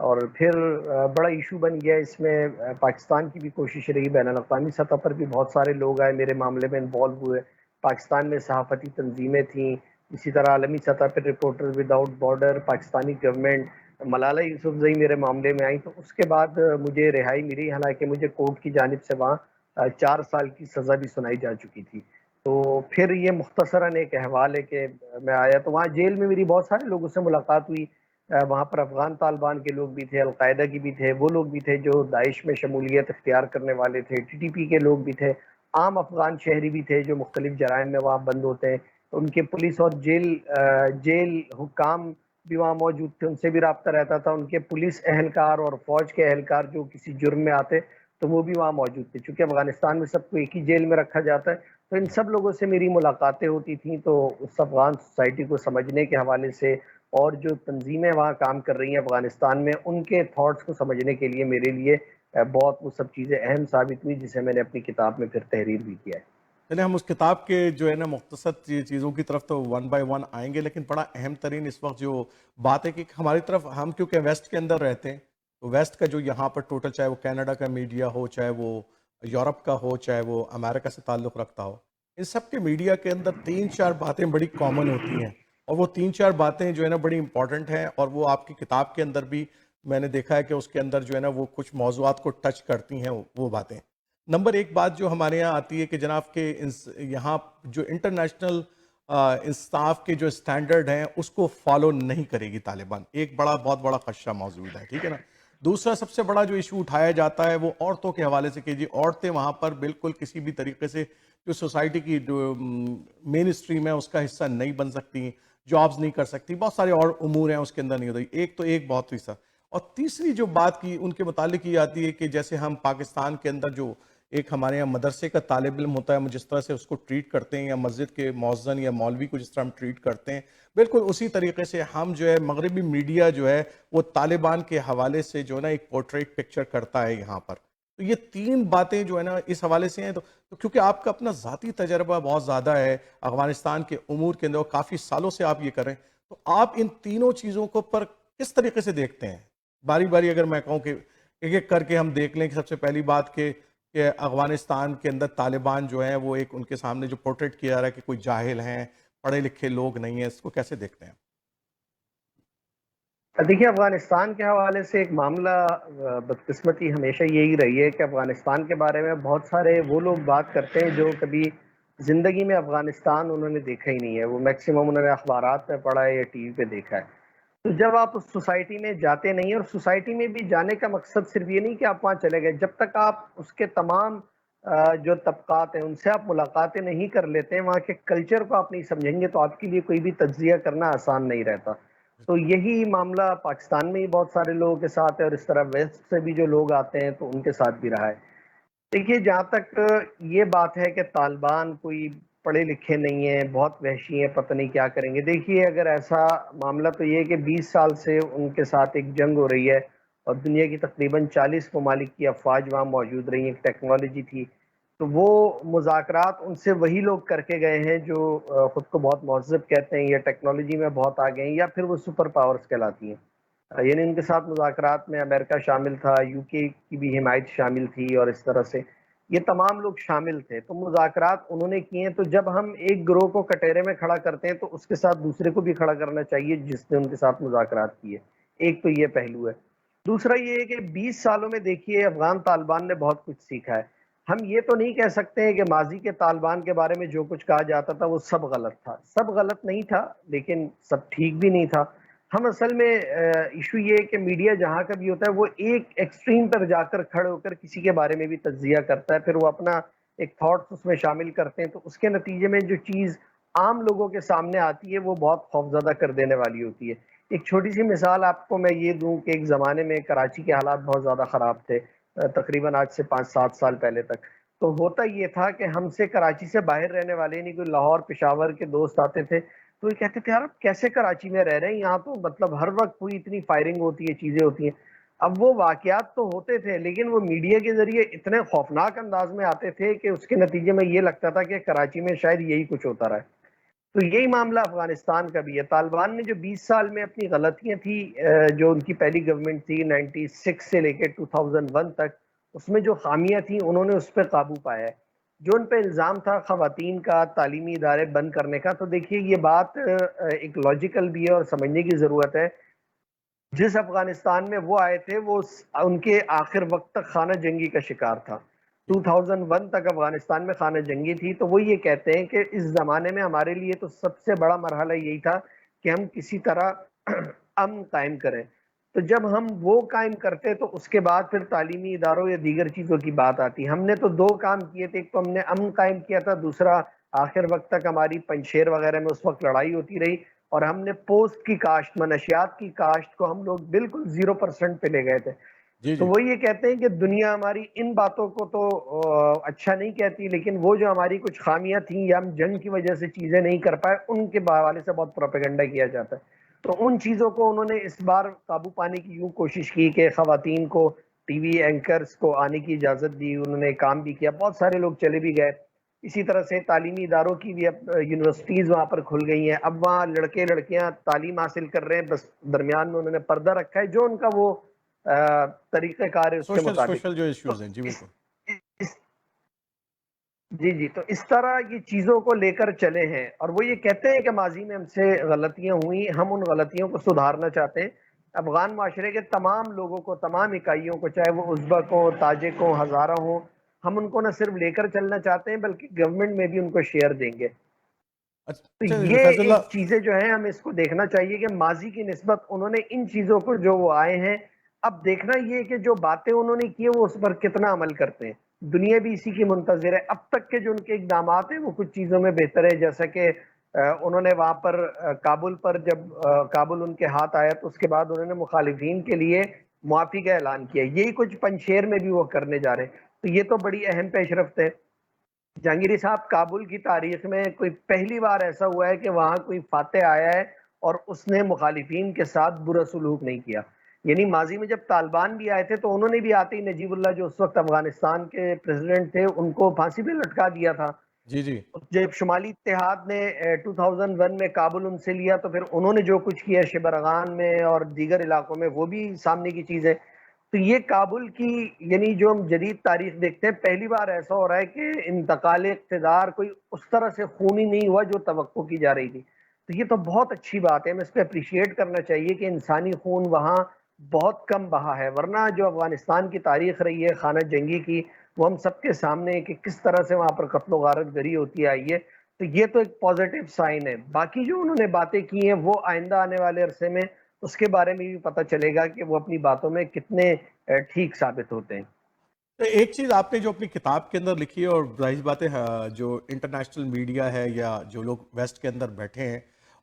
اور پھر بڑا ایشو بن گیا اس میں. پاکستان کی بھی کوشش رہی, بین الاقوامی سطح پر بھی بہت سارے لوگ آئے میرے معاملے میں انوالو ہوئے. پاکستان میں صحافتی تنظیمیں تھیں, اسی طرح عالمی سطح پر reporter without border, Pakistani government, Malala Yousafzai میرے معاملے میں آئی. تو اس کے بعد مجھے رہائی ملی, حالانکہ مجھے کورٹ کی جانب سے وہاں 4 سال کی سزا بھی سنائی جا چکی تھی. تو پھر یہ مختصراً ایک احوال ہے کہ میں آیا تو وہاں جیل میں میری بہت سارے لوگوں سے ملاقات ہوئی. وہاں پر افغان طالبان کے لوگ بھی تھے, القاعدہ کی بھی تھے, وہ لوگ بھی تھے جو داعش میں شمولیت اختیار کرنے والے تھے, ٹی ٹی پی کے لوگ بھی تھے, عام افغان شہری بھی تھے جو مختلف جرائم میں وہاں بند ہوتے ہیں. ان کے پولیس اور جیل حکام بھی وہاں موجود تھے, ان سے بھی رابطہ رہتا تھا. ان کے پولیس اہلکار اور فوج کے اہلکار جو کسی جرم میں آتے تو وہ بھی وہاں موجود تھے. چونکہ افغانستان میں سب کو ایک ہی جیل میں رکھا جاتا ہے, تو ان سب لوگوں سے میری ملاقاتیں ہوتی تھیں. تو اس افغان سوسائٹی کو سمجھنے کے حوالے سے اور جو تنظیمیں وہاں کام کر رہی ہیں افغانستان میں, ان کے تھاٹس کو سمجھنے کے لیے میرے لیے بہت وہ سب چیزیں اہم ثابت ہوئی, جسے میں نے اپنی کتاب میں پھر تحریر بھی کیا ہے. چلیں ہم اس کتاب کے جو ہے نا مختصر چیزوں کی طرف تو ون بائی ون آئیں گے, لیکن بڑا اہم ترین اس وقت جو بات ہے کہ ہماری طرف ہم کیونکہ ویسٹ کے اندر رہتے ہیں, تو ویسٹ کا جو یہاں پر ٹوٹل, چاہے وہ کینیڈا کا میڈیا ہو, چاہے وہ یورپ کا ہو, چاہے وہ امریکہ سے تعلق رکھتا ہو, ان سب کے میڈیا کے اندر 3-4 باتیں بڑی کامن ہوتی ہیں, اور وہ 3-4 باتیں جو ہے نا بڑی امپورٹنٹ ہیں, اور وہ آپ کی کتاب کے اندر بھی میں نے دیکھا ہے کہ اس کے اندر جو ہے نا وہ کچھ موضوعات کو ٹچ کرتی ہیں وہ باتیں. نمبر 1 بات جو ہمارے یہاں آتی ہے کہ جناب کے یہاں جو انٹرنیشنل انصاف کے جو اسٹینڈرڈ ہیں اس کو فالو نہیں کرے گی طالبان. ایک بہت بڑا خدشہ موجود ہے, ٹھیک ہے نا. دوسرا سب سے بڑا جو ایشو اٹھایا جاتا ہے وہ عورتوں کے حوالے سے کہ جی عورتیں وہاں پر بالکل کسی بھی طریقے سے جو سوسائٹی کی جو مین اسٹریم ہے اس کا حصہ نہیں بن سکتی, جابز نہیں کر سکتی, بہت سارے اور امور ہیں اس کے اندر نہیں ہوتی. ایک بہت حصہ. اور تیسری جو بات کی ان کے متعلق یہ آتی ہے کہ جیسے ہم پاکستان کے اندر جو ایک ہمارے یہاں مدرسے کا طالب علم ہوتا ہے, ہم جس طرح سے اس کو ٹریٹ کرتے ہیں, یا مسجد کے مؤذن یا مولوی کو جس طرح ہم ٹریٹ کرتے ہیں, بالکل اسی طریقے سے ہم جو ہے مغربی میڈیا جو ہے وہ طالبان کے حوالے سے جو ہے نا ایک پورٹریٹ پکچر کرتا ہے یہاں پر. تو یہ 3 باتیں جو ہے نا اس حوالے سے ہیں. تو کیونکہ آپ کا اپنا ذاتی تجربہ بہت زیادہ ہے افغانستان کے امور کے اندر, کافی سالوں سے آپ یہ کر رہے ہیں, تو آپ ان تینوں چیزوں کو پر کس طریقے سے دیکھتے ہیں؟ باری باری اگر میں کہوں کہ ایک ایک کر کے ہم دیکھ لیں. کہ سب سے پہلی بات کہ افغانستان کے اندر طالبان جو ہیں وہ ایک ان کے سامنے جو پورٹریٹ کیا جا رہا ہے کہ کوئی جاہل ہیں, پڑھے لکھے لوگ نہیں ہیں, اس کو کیسے دیکھتے ہیں؟ دیکھیے افغانستان کے حوالے سے ایک معاملہ بدقسمتی ہمیشہ یہی رہی ہے کہ افغانستان کے بارے میں بہت سارے وہ لوگ بات کرتے ہیں جو کبھی زندگی میں افغانستان انہوں نے دیکھا ہی نہیں ہے. وہ میکسیمم انہوں نے اخبارات پہ پڑھا ہے یا ٹی وی پہ دیکھا ہے. تو جب آپ اس سوسائٹی میں جاتے نہیں, اور سوسائٹی میں بھی جانے کا مقصد صرف یہ نہیں کہ آپ وہاں چلے گئے, جب تک آپ اس کے تمام جو طبقات ہیں ان سے آپ ملاقاتیں نہیں کر لیتے ہیں, وہاں کے کلچر کو آپ نہیں سمجھیں گے, تو آپ کے لیے کوئی بھی تجزیہ کرنا آسان نہیں رہتا. تو یہی معاملہ پاکستان میں ہی بہت سارے لوگوں کے ساتھ ہے, اور اس طرح ویسٹ سے بھی جو لوگ آتے ہیں تو ان کے ساتھ بھی رہا ہے. دیکھیے جہاں تک یہ بات ہے کہ طالبان کوئی پڑھے لکھے نہیں ہیں, بہت وحشی ہیں, پتہ نہیں کیا کریں گے. دیکھیے اگر ایسا معاملہ تو یہ ہے کہ 20 سال سے ان کے ساتھ ایک جنگ ہو رہی ہے, اور دنیا کی تقریباً 40 ممالک کی افواج وہاں موجود رہی ہیں, ایک ٹیکنالوجی تھی. تو وہ مذاکرات ان سے وہی لوگ کر کے گئے ہیں جو خود کو بہت مہذب کہتے ہیں, یا ٹیکنالوجی میں بہت آگے ہیں, یا پھر وہ سپر پاورز کہلاتی ہیں. یعنی ان کے ساتھ مذاکرات میں امریکہ شامل تھا, یو کے کی بھی حمایت شامل تھی, اور اس طرح سے یہ تمام لوگ شامل تھے. تو مذاکرات انہوں نے کیے ہیں. تو جب ہم ایک گروہ کو کٹہرے میں کھڑا کرتے ہیں تو اس کے ساتھ دوسرے کو بھی کھڑا کرنا چاہیے جس نے ان کے ساتھ مذاکرات کیے. ایک تو یہ پہلو ہے. دوسرا یہ ہے کہ 20 سالوں میں دیکھیے افغان طالبان نے بہت کچھ سیکھا ہے. ہم یہ تو نہیں کہہ سکتے ہیں کہ ماضی کے طالبان کے بارے میں جو کچھ کہا جاتا تھا وہ سب غلط تھا. سب غلط نہیں تھا, لیکن سب ٹھیک بھی نہیں تھا. ہم اصل میں ایشو یہ ہے کہ میڈیا جہاں کا بھی ہوتا ہے وہ ایک ایکسٹریم پر جا کر کھڑے ہو کر کسی کے بارے میں بھی تجزیہ کرتا ہے, پھر وہ اپنا ایک تھاٹس اس میں شامل کرتے ہیں, تو اس کے نتیجے میں جو چیز عام لوگوں کے سامنے آتی ہے وہ بہت خوفزدہ کر دینے والی ہوتی ہے. ایک چھوٹی سی مثال آپ کو میں یہ دوں کہ ایک زمانے میں کراچی کے حالات بہت زیادہ خراب تھے, تقریباً آج سے 5-7 سال پہلے تک. تو ہوتا یہ تھا کہ ہم سے کراچی سے باہر رہنے والے, نہیں کوئی لاہور پشاور کے دوست آتے تھے, تو یہ کہتے تھے یار آپ کیسے کراچی میں رہ رہے ہیں, یہاں تو مطلب ہر وقت کوئی اتنی فائرنگ ہوتی ہے, چیزیں ہوتی ہیں. اب وہ واقعات تو ہوتے تھے, لیکن وہ میڈیا کے ذریعے اتنے خوفناک انداز میں آتے تھے کہ اس کے نتیجے میں یہ لگتا تھا کہ کراچی میں شاید یہی کچھ ہوتا رہا ہے. تو یہی معاملہ افغانستان کا بھی ہے. طالبان نے جو 20 سال میں اپنی غلطیاں تھی، جو ان کی پہلی گورنمنٹ تھی 96 سے لے کے 2001 تک، اس میں جو خامیاں تھیں انہوں نے اس پہ قابو پایا ہے. جو ان پہ الزام تھا خواتین کا تعلیمی ادارے بند کرنے کا، تو دیکھیے یہ بات ایک لاجیکل بھی ہے اور سمجھنے کی ضرورت ہے. جس افغانستان میں وہ آئے تھے وہ ان کے آخر وقت تک خانہ جنگی کا شکار تھا. 2001 تک افغانستان میں خانہ جنگی تھی. تو وہ یہ کہتے ہیں کہ اس زمانے میں ہمارے لیے تو سب سے بڑا مرحلہ یہی تھا کہ ہم کسی طرح امن قائم کریں. تو جب ہم وہ قائم کرتے تو اس کے بعد پھر تعلیمی اداروں یا دیگر چیزوں کی بات آتی. ہم نے تو دو کام کیے تھے، ایک تو ہم نے امن قائم کیا تھا، دوسرا آخر وقت تک ہماری پنشیر وغیرہ میں اس وقت لڑائی ہوتی رہی، اور ہم نے پوسٹ کی کاشت، منشیات کی کاشت کو ہم لوگ بالکل 0% پہ لے گئے تھے. جی تو جی. وہ یہ کہتے ہیں کہ دنیا ہماری ان باتوں کو تو اچھا نہیں کہتی، لیکن وہ جو ہماری کچھ خامیاں تھیں یا ہم جنگ کی وجہ سے چیزیں نہیں کر پائے، ان کے حوالے سے بہت پروپیگنڈا کیا جاتا ہے. تو ان چیزوں کو انہوں نے اس بار قابو پانے کی یوں کوشش کی کہ خواتین کو ٹی وی اینکرز کو آنے کی اجازت دی، انہوں نے کام بھی کیا، بہت سارے لوگ چلے بھی گئے. اسی طرح سے تعلیمی اداروں کی بھی اب یونیورسٹیز وہاں پر کھل گئی ہیں. اب وہاں لڑکے لڑکیاں تعلیم حاصل کر رہے ہیں، بس درمیان میں انہوں نے پردہ رکھا ہے جو ان کا وہ طریقہ کار ہے اس کے مطابق. سوشل جو تو ایشوز ہیں، جی اس, بالکل. اس جی تو اس طرح یہ چیزوں کو لے کر چلے ہیں، اور وہ یہ کہتے ہیں کہ ماضی میں ہم سے غلطیاں ہوئی، ہم ان غلطیوں کو سدھارنا چاہتے ہیں. افغان معاشرے کے تمام لوگوں کو، تمام اکائیوں کو، چاہے وہ ازبک ہوں، تاجک ہوں، ہزارہ ہوں، ہم ان کو نہ صرف لے کر چلنا چاہتے ہیں بلکہ گورنمنٹ میں بھی ان کو شیئر دیں گے. تو اچھا یہ فیض اللہ. ایک چیزیں جو ہیں ہمیں اس کو دیکھنا چاہیے کہ ماضی کی نسبت انہوں نے ان چیزوں کو جو وہ آئے ہیں، اب دیکھنا یہ کہ جو باتیں انہوں نے کی وہ اس پر کتنا عمل کرتے ہیں. دنیا بھی اسی کی منتظر ہے. اب تک کے جو ان کے اقدامات ہیں وہ کچھ چیزوں میں بہتر ہے، جیسا کہ انہوں نے وہاں پر کابل پر جب کابل ان کے ہاتھ آیا تو اس کے بعد انہوں نے مخالفین کے لیے معافی کا اعلان کیا. یہی کچھ پنشیر میں بھی وہ کرنے جا رہے ہیں. تو یہ تو بڑی اہم پیش رفت ہے. جہانگیری صاحب، کابل کی تاریخ میں کوئی پہلی بار ایسا ہوا ہے کہ وہاں کوئی فاتح آیا ہے اور اس نے مخالفین کے ساتھ برا سلوک نہیں کیا. یعنی ماضی میں جب طالبان بھی آئے تھے تو انہوں نے بھی آتے ہی نجیب اللہ جو اس وقت افغانستان کے پریزیڈنٹ تھے ان کو پھانسی پہ لٹکا دیا تھا. جی جی. جب شمالی اتحاد نے 2001 میں کابل ان سے لیا تو پھر انہوں نے جو کچھ کیا شبرغان میں اور دیگر علاقوں میں وہ بھی سامنے کی چیز ہے. تو یہ کابل کی، یعنی جو ہم جدید تاریخ دیکھتے ہیں، پہلی بار ایسا ہو رہا ہے کہ انتقال اقتدار کوئی اس طرح سے خونی نہیں ہوا جو توقع کی جا رہی تھی. تو یہ تو بہت اچھی بات ہے، ہمیں اس پہ اپریشیٹ کرنا چاہیے کہ انسانی خون وہاں بہت کم بہا ہے. ورنہ جو افغانستان کی تاریخ رہی ہے خانہ جنگی کی، وہ ہم سب کے سامنے ہے کہ کس طرح سے وہاں پر قتل و غارت گری ہوتی آئی ہے. تو یہ تو ایک پازیٹیو سائن ہے. باقی جو انہوں نے باتیں کی ہیں وہ آئندہ آنے والے عرصے میں اس کے بارے میں بھی پتہ چلے گا کہ وہ اپنی باتوں میں کتنے ٹھیک ثابت ہوتے ہیں. تو ایک چیز آپ نے جو اپنی کتاب کے اندر لکھی ہے، اور ظاہر بات ہے جو انٹرنیشنل میڈیا ہے یا جو لوگ ویسٹ کے اندر بیٹھے ہیں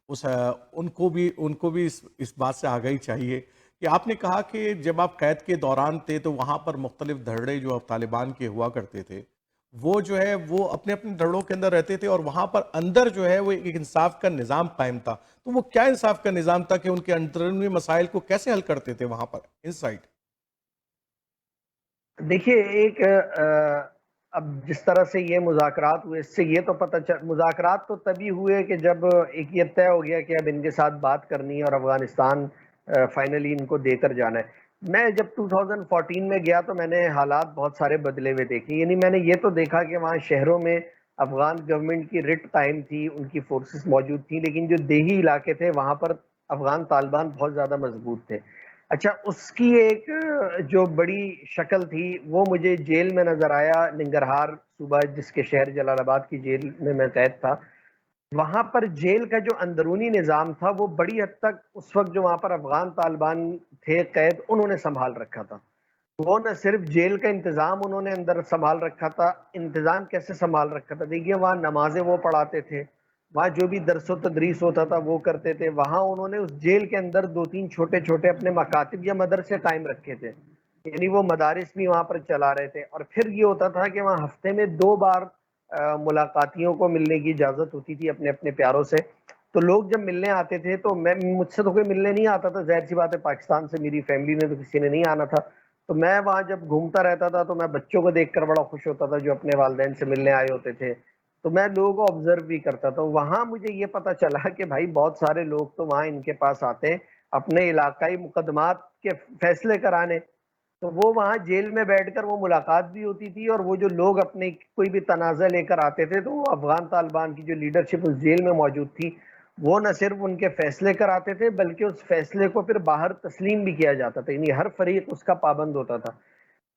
ان کو بھی اس بات سے آگاہی چاہیے کہ آپ نے کہا کہ جب آپ قید کے دوران تھے تو وہاں پر مختلف دھڑے جو طالبان کے ہوا کرتے تھے وہ جو ہے وہ اپنے اپنے دھڑوں کے اندر رہتے تھے، اور وہاں پر اندر جو ہے وہ ایک انصاف کا نظام قائم تھا. تو وہ کیا انصاف کا نظام تھا کہ ان کے اندرونی مسائل کو کیسے حل کرتے تھے وہاں پر ان سائٹ؟ دیکھیے ایک اب جس طرح سے یہ مذاکرات ہوئے اس سے یہ تو مذاکرات تو تبھی ہوئے کہ جب ایک یہ طے ہو گیا کہ اب ان کے ساتھ بات کرنی ہے اور افغانستان فائنلی ان کو دے کر جانا ہے. میں جب 2014 میں گیا تو میں نے حالات بہت سارے بدلے ہوئے دیکھے. یعنی میں نے یہ تو دیکھا کہ وہاں شہروں میں افغان گورنمنٹ کی رٹ قائم تھی، ان کی فورسز موجود تھیں، لیکن جو دیہی علاقے تھے وہاں پر افغان طالبان بہت زیادہ مضبوط تھے. اچھا، اس کی ایک جو بڑی شکل تھی وہ مجھے جیل میں نظر آیا، ننگرہار صوبہ جس کے شہر جلال آباد کی جیل میں میں قید تھا. وہاں پر جیل کا جو اندرونی نظام تھا وہ بڑی حد تک اس وقت جو وہاں پر افغان طالبان تھے قید انہوں نے سنبھال رکھا تھا. وہ نہ صرف جیل کا انتظام انہوں نے اندر سنبھال رکھا تھا. انتظام کیسے سنبھال رکھا تھا؟ دیکھیے وہاں نمازیں وہ پڑھاتے تھے، وہاں جو بھی درس و تدریس ہوتا تھا وہ کرتے تھے. وہاں انہوں نے اس جیل کے اندر 2-3 چھوٹے چھوٹے اپنے مکاتب یا مدرسے قائم رکھے تھے. یعنی وہ مدارس بھی وہاں پر چلا رہے تھے. اور پھر یہ ہوتا تھا کہ وہاں ہفتے میں 2 بار ملاقاتیوں کو ملنے کی اجازت ہوتی تھی اپنے اپنے پیاروں سے. تو لوگ جب ملنے آتے تھے تو مجھ سے تو کوئی ملنے نہیں آتا تھا، ظاہر سی بات ہے، پاکستان سے میری فیملی نے تو کسی نے نہیں آنا تھا. تو میں وہاں جب گھومتا رہتا تھا تو میں بچوں کو دیکھ کر بڑا خوش ہوتا تھا جو اپنے والدین سے ملنے آئے ہوتے تھے. تو میں لوگوں کو آبزرو بھی کرتا تھا. وہاں مجھے یہ پتا چلا کہ بھائی بہت سارے لوگ تو وہاں ان کے پاس آتے ہیں اپنے علاقائی مقدمات کے فیصلے کرانے. تو وہ وہاں جیل میں بیٹھ کر وہ ملاقات بھی ہوتی تھی, اور وہ جو لوگ اپنے کوئی بھی تنازع لے کر آتے تھے تو وہ افغان طالبان کی جو لیڈرشپ اس جیل میں موجود تھی وہ نہ صرف ان کے فیصلے کراتے تھے بلکہ اس فیصلے کو پھر باہر تسلیم بھی کیا جاتا تھا, یعنی ہر فریق اس کا پابند ہوتا تھا.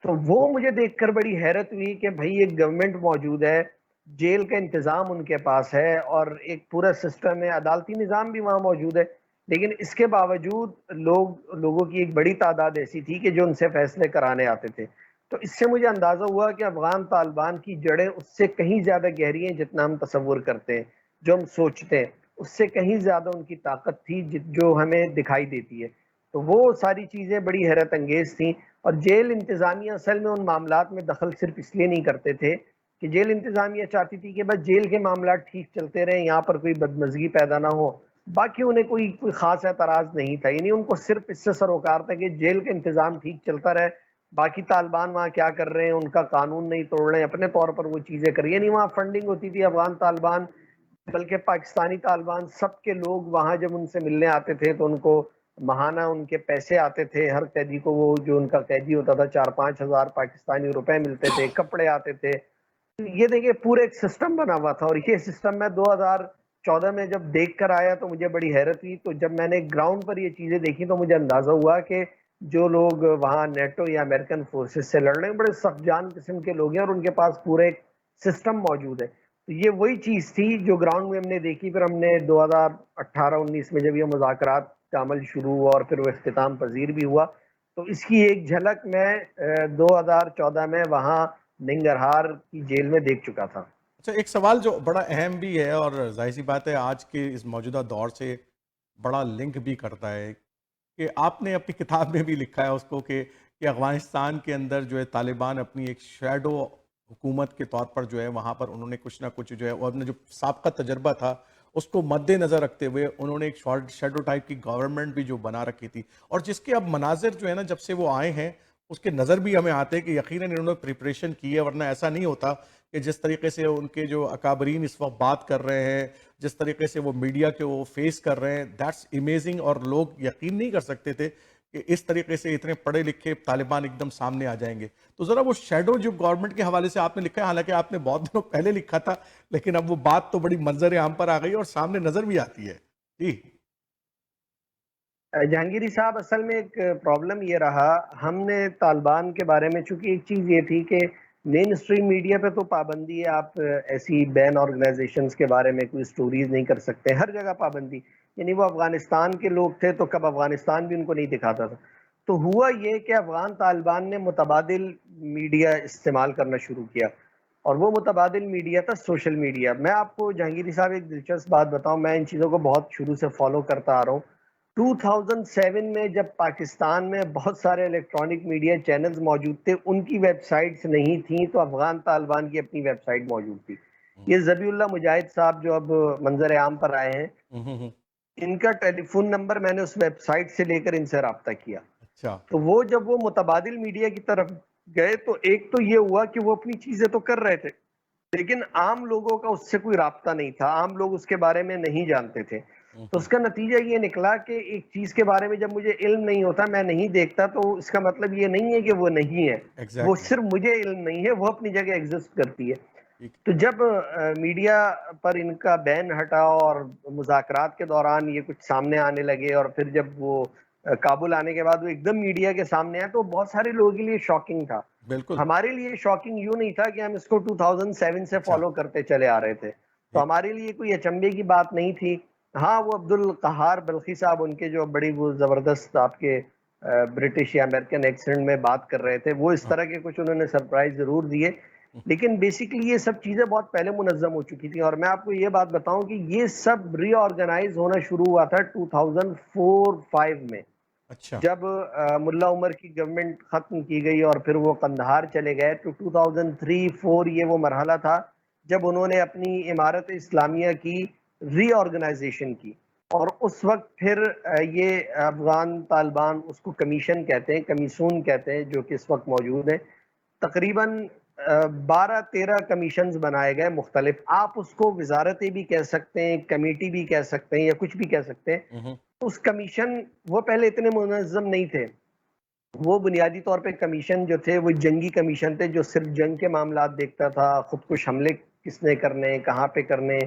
تو وہ مجھے دیکھ کر بڑی حیرت ہوئی کہ بھائی ایک گورنمنٹ موجود ہے, جیل کا انتظام ان کے پاس ہے, اور ایک پورا سسٹم ہے, عدالتی نظام بھی وہاں موجود ہے, لیکن اس کے باوجود لوگوں کی ایک بڑی تعداد ایسی تھی کہ جو ان سے فیصلے کرانے آتے تھے. تو اس سے مجھے اندازہ ہوا کہ افغان طالبان کی جڑیں اس سے کہیں زیادہ گہری ہیں جتنا ہم تصور کرتے ہیں, جو ہم سوچتے ہیں اس سے کہیں زیادہ ان کی طاقت تھی جو ہمیں دکھائی دیتی ہے. تو وہ ساری چیزیں بڑی حیرت انگیز تھیں. اور جیل انتظامیہ اصل میں ان معاملات میں دخل صرف اس لیے نہیں کرتے تھے کہ جیل انتظامیہ چاہتی تھی کہ بس جیل کے معاملات ٹھیک چلتے رہیں, یہاں پر کوئی بدمزگی پیدا نہ ہو, باقی انہیں کوئی خاص اعتراض نہیں تھا. یعنی ان کو صرف اس سے سروکار تھا کہ جیل کا انتظام ٹھیک چلتا رہے, باقی طالبان وہاں کیا کر رہے ہیں ان کا قانون نہیں توڑ رہے ہیں, اپنے طور پر وہ چیزیں کر رہی ہیں. یعنی وہاں فنڈنگ ہوتی تھی افغان طالبان بلکہ پاکستانی طالبان سب کے لوگ وہاں جب ان سے ملنے آتے تھے تو ان کو ماہانہ ان کے پیسے آتے تھے, ہر قیدی کو وہ جو ان کا قیدی ہوتا تھا 4-5 ہزار پاکستانی روپے ملتے تھے, کپڑے آتے تھے. یہ دیکھیں پورے ایک سسٹم بنا ہوا تھا, اور یہ سسٹم میں 2014 میں جب دیکھ کر آیا تو مجھے بڑی حیرت ہوئی. تو جب میں نے گراؤنڈ پر یہ چیزیں دیکھی تو مجھے اندازہ ہوا کہ جو لوگ وہاں نیٹو یا امریکن فورسز سے لڑ رہے ہیں بڑے سخت جان قسم کے لوگ ہیں, اور ان کے پاس پورے ایک سسٹم موجود ہے. تو یہ وہی چیز تھی جو گراؤنڈ میں ہم نے دیکھی. پھر ہم نے 2018-19 میں جب یہ مذاکرات کا عمل شروع ہوا اور پھر وہ اختتام پذیر بھی ہوا, تو اس کی ایک جھلک میں 2014 میں وہاں ننگرہار کی جیل میں دیکھ چکا تھا. اچھا، ایک سوال جو بڑا اہم بھی ہے اور ظاہر سی بات ہے آج کے اس موجودہ دور سے بڑا لنک بھی کرتا ہے, کہ آپ نے اپنی کتاب میں بھی لکھا ہے اس کو کہ افغانستان کے اندر جو ہے طالبان اپنی ایک شیڈو حکومت کے طور پر جو ہے وہاں پر انہوں نے کچھ نہ کچھ جو ہے وہ اپنا جو سابقہ تجربہ تھا اس کو مد نظر رکھتے ہوئے انہوں نے ایک شیڈو ٹائپ کی گورنمنٹ بھی جو بنا رکھی تھی, اور جس کے اب مناظر جو ہے نا جب سے وہ آئے ہیں اس کے نظر بھی ہمیں آتے ہیں کہ یقیناً انہوں نے پریپریشن کی ہے, ورنہ ایسا نہیں ہوتا کہ جس طریقے سے ان کے جو اکابرین اس وقت بات کر رہے ہیں, جس طریقے سے وہ میڈیا کے وہ فیس کر رہے ہیں, دیٹس امیزنگ. اور لوگ یقین نہیں کر سکتے تھے کہ اس طریقے سے اتنے پڑھے لکھے طالبان ایک دم سامنے آ جائیں گے. تو ذرا وہ شیڈو جو گورنمنٹ کے حوالے سے آپ نے لکھا ہے, حالانکہ آپ نے بہت دنوں پہلے لکھا تھا, لیکن اب وہ بات تو بڑی منظر عام پر آ گئی اور سامنے نظر بھی آتی ہے. جی جہانگیری صاحب, اصل میں ایک پرابلم یہ رہا, ہم نے طالبان کے بارے میں چونکہ ایک چیز یہ تھی کہ مین اسٹریم میڈیا پہ تو پابندی ہے, آپ ایسی بین آرگنائزیشنز کے بارے میں کوئی سٹوریز نہیں کر سکتے, ہر جگہ پابندی. یعنی وہ افغانستان کے لوگ تھے تو کب افغانستان بھی ان کو نہیں دکھاتا تھا. تو ہوا یہ کہ افغان طالبان نے متبادل میڈیا استعمال کرنا شروع کیا, اور وہ متبادل میڈیا تھا سوشل میڈیا. میں آپ کو جہانگیری صاحب ایک دلچسپ بات بتاؤں, میں ان چیزوں کو بہت شروع سے فالو کرتا آ رہا ہوں. 2007 میں جب پاکستان میں بہت سارے الیکٹرانک میڈیا چینلز موجود تھے, ان کی ویب سائٹس نہیں تھیں تو افغان طالبان کی اپنی ویب سائٹ موجود تھی. یہ ذبیح اللہ مجاہد صاحب جو اب منظر عام پر آئے ہیں, ان کا ٹیلی فون نمبر میں نے اس ویب سائٹ سے لے کر ان سے رابطہ کیا. اچھا, تو وہ جب وہ متبادل میڈیا کی طرف گئے تو ایک تو یہ ہوا کہ وہ اپنی چیزیں تو کر رہے تھے لیکن عام لوگوں کا اس سے کوئی رابطہ نہیں تھا, عام لوگ اس کے بارے میں نہیں جانتے تھے. تو اس کا نتیجہ یہ نکلا کہ ایک چیز کے بارے میں جب مجھے علم نہیں ہوتا, میں نہیں دیکھتا, تو اس کا مطلب یہ نہیں ہے کہ وہ نہیں ہے, وہ ایگزیکٹلی. صرف مجھے علم نہیں ہے, وہ اپنی جگہ ایگزسٹ کرتی ہے. تو جب میڈیا پر ان کا بین ہٹا اور مذاکرات کے دوران یہ کچھ سامنے آنے لگے, اور پھر جب وہ کابل آنے کے بعد وہ ایک دم میڈیا کے سامنے آئے, تو بہت سارے لوگوں کے لیے شاکنگ تھا. بالکل. ہمارے لیے شاکنگ یوں نہیں تھا کہ ہم اس کو 2007 سے اچھا, فالو کرتے چلے آ رہے تھے, تو ہمارے لیے کوئی اچنبے کی بات نہیں تھی. ہاں, وہ عبد القہار بلخی صاحب, ان کے جو بڑی وہ زبردست آپ کے برٹش یا امریکن ایکسنٹ میں بات کر رہے تھے, وہ اس طرح کے کچھ انہوں نے سرپرائز ضرور دیے, لیکن بیسیکلی یہ سب چیزیں بہت پہلے منظم ہو چکی تھیں. اور میں آپ کو یہ بات بتاؤں کہ یہ سب ری آرگنائز ہونا شروع ہوا تھا 2004-5 میں, اچھا, جب ملا عمر کی گورنمنٹ ختم کی گئی اور پھر وہ قندھار چلے گئے. تو 2003-4 یہ وہ مرحلہ تھا جب انہوں نے اپنی امارت اسلامیہ کی ری آرگنائزیشن کی, اور اس وقت پھر یہ افغان طالبان اس کو کمیشن کہتے ہیں, کمیسون کہتے ہیں, جو کہ اس وقت موجود ہے. تقریباً 12-13 کمیشنز بنائے گئے مختلف. آپ اس کو وزارتیں بھی کہہ سکتے ہیں, کمیٹی بھی کہہ سکتے ہیں, یا کچھ بھی کہہ سکتے ہیں. اس کمیشن وہ پہلے اتنے منظم نہیں تھے. وہ بنیادی طور پہ کمیشن جو تھے وہ جنگی کمیشن تھے, جو صرف جنگ کے معاملات دیکھتا تھا, خودکش حملے کس نے کرنے, کہاں پہ کرنے,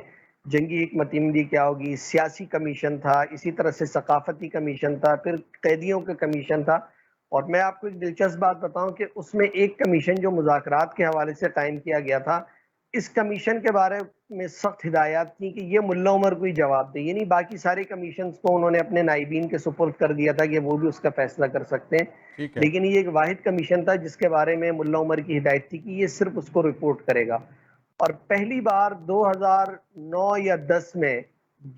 جنگی حکمت عملی کیا ہوگی. سیاسی کمیشن تھا, اسی طرح سے ثقافتی کمیشن تھا, پھر قیدیوں کا کمیشن تھا. اور میں آپ کو ایک دلچسپ بات بتاؤں کہ اس میں ایک کمیشن جو مذاکرات کے حوالے سے قائم کیا گیا تھا, اس کمیشن کے بارے میں سخت ہدایات تھی کہ یہ ملا عمر کو ہی جواب دے. یعنی باقی سارے کمیشنز کو انہوں نے اپنے نائبین کے سپرد کر دیا تھا کہ وہ بھی اس کا فیصلہ کر سکتے ہیں. ٹھیک ہے. لیکن یہ ایک واحد کمیشن تھا جس کے بارے میں ملا عمر کی ہدایت تھی کہ یہ صرف اس کو رپورٹ کرے گا. اور پہلی بار 2009 یا 10 میں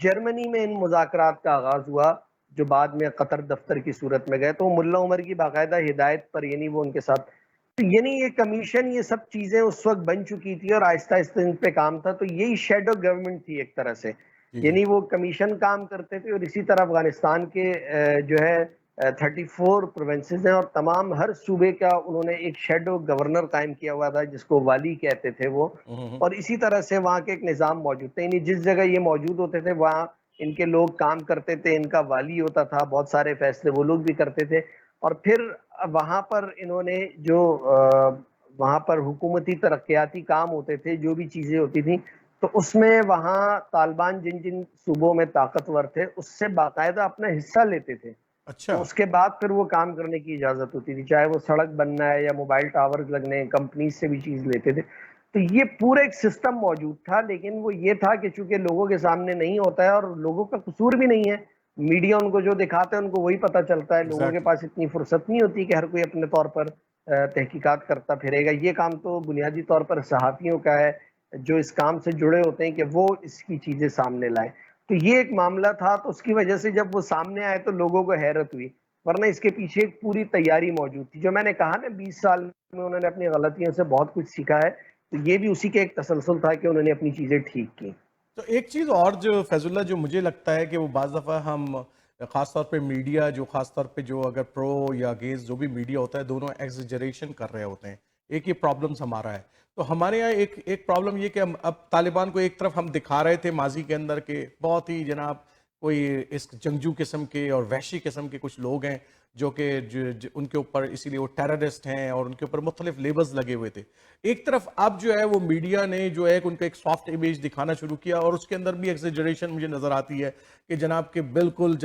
جرمنی میں ان مذاکرات کا آغاز ہوا, جو بعد میں قطر دفتر کی صورت میں گئے. تو ملا عمر کی باقاعدہ ہدایت پر یعنی وہ ان کے ساتھ, تو یعنی یہ کمیشن, یہ سب چیزیں اس وقت بن چکی تھی اور آہستہ آہستہ ان پہ کام تھا. تو یہی شیڈو گورنمنٹ تھی ایک طرح سے. یعنی وہ کمیشن کام کرتے تھے, اور اسی طرح افغانستان کے جو ہے 34 پروونسز ہیں, اور تمام ہر صوبے کا انہوں نے ایک شیڈو گورنر قائم کیا ہوا تھا جس کو والی کہتے تھے وہ. اور اسی طرح سے وہاں کے ایک نظام موجود تھے, یعنی جس جگہ یہ موجود ہوتے تھے وہاں ان کے لوگ کام کرتے تھے, ان کا والی ہوتا تھا, بہت سارے فیصلے وہ لوگ بھی کرتے تھے. اور پھر وہاں پر انہوں نے جو وہاں پر حکومتی ترقیاتی کام ہوتے تھے, جو بھی چیزیں ہوتی تھیں, تو اس میں وہاں طالبان جن جن صوبوں میں طاقتور تھے اس سے باقاعدہ اپنا حصہ لیتے تھے. اچھا. تو اس کے بعد پھر وہ کام کرنے کی اجازت ہوتی تھی, چاہے وہ سڑک بننا ہے یا موبائل ٹاورز لگنے, کمپنیز سے بھی چیز لیتے تھے. تو یہ پورا ایک سسٹم موجود تھا. لیکن وہ یہ تھا کہ چونکہ لوگوں کے سامنے نہیں ہوتا ہے, اور لوگوں کا قصور بھی نہیں ہے, میڈیا ان کو جو دکھاتا ہے ان کو وہی پتہ چلتا ہے. لوگوں کے پاس اتنی فرصت نہیں ہوتی کہ ہر کوئی اپنے طور پر تحقیقات کرتا پھرے گا. یہ کام تو بنیادی طور پر صحافیوں کا ہے, جو اس کام سے جڑے ہوتے ہیں کہ وہ اس کی چیزیں سامنے لائیں. تو یہ ایک معاملہ تھا. تو اس کی وجہ سے جب وہ سامنے آئے تو لوگوں کو حیرت ہوئی, ورنہ اس کے پیچھے ایک پوری تیاری موجود تھی. جو میں نے کہا نا 20 سال میں انہوں نے اپنی غلطیوں سے بہت کچھ سیکھا ہے, تو یہ بھی اسی کے ایک تسلسل تھا کہ انہوں نے اپنی چیزیں ٹھیک کی. تو ایک چیز اور جو فیض اللہ, جو مجھے لگتا ہے کہ وہ بعض دفعہ ہم خاص طور پہ میڈیا, جو خاص طور پہ جو اگر پرو یا اگینسٹ جو بھی میڈیا ہوتا ہے, دونوں ایگزیجریشن کر رہے ہوتے ہیں. ایک یہ پرابلمس ہمارا ہے. تو ہمارے یہاں ایک پرابلم یہ کہ ہم اب طالبان کو ایک طرف ہم دکھا رہے تھے ماضی کے اندر کہ بہت ہی جناب کوئی اس جنگجو قسم کے اور وحشی قسم کے کچھ لوگ ہیں جو کہ ان کے اوپر اسی لیے وہ ٹیررسٹ ہیں, اور ان کے اوپر مختلف لیبلز لگے ہوئے تھے. ایک طرف اب جو ہے وہ میڈیا نے جو ہے ان کا ایک سافٹ امیج دکھانا شروع کیا, اور اس کے اندر بھی ایگزیجریشن مجھے نظر آتی ہے کہ جناب کہ بالکل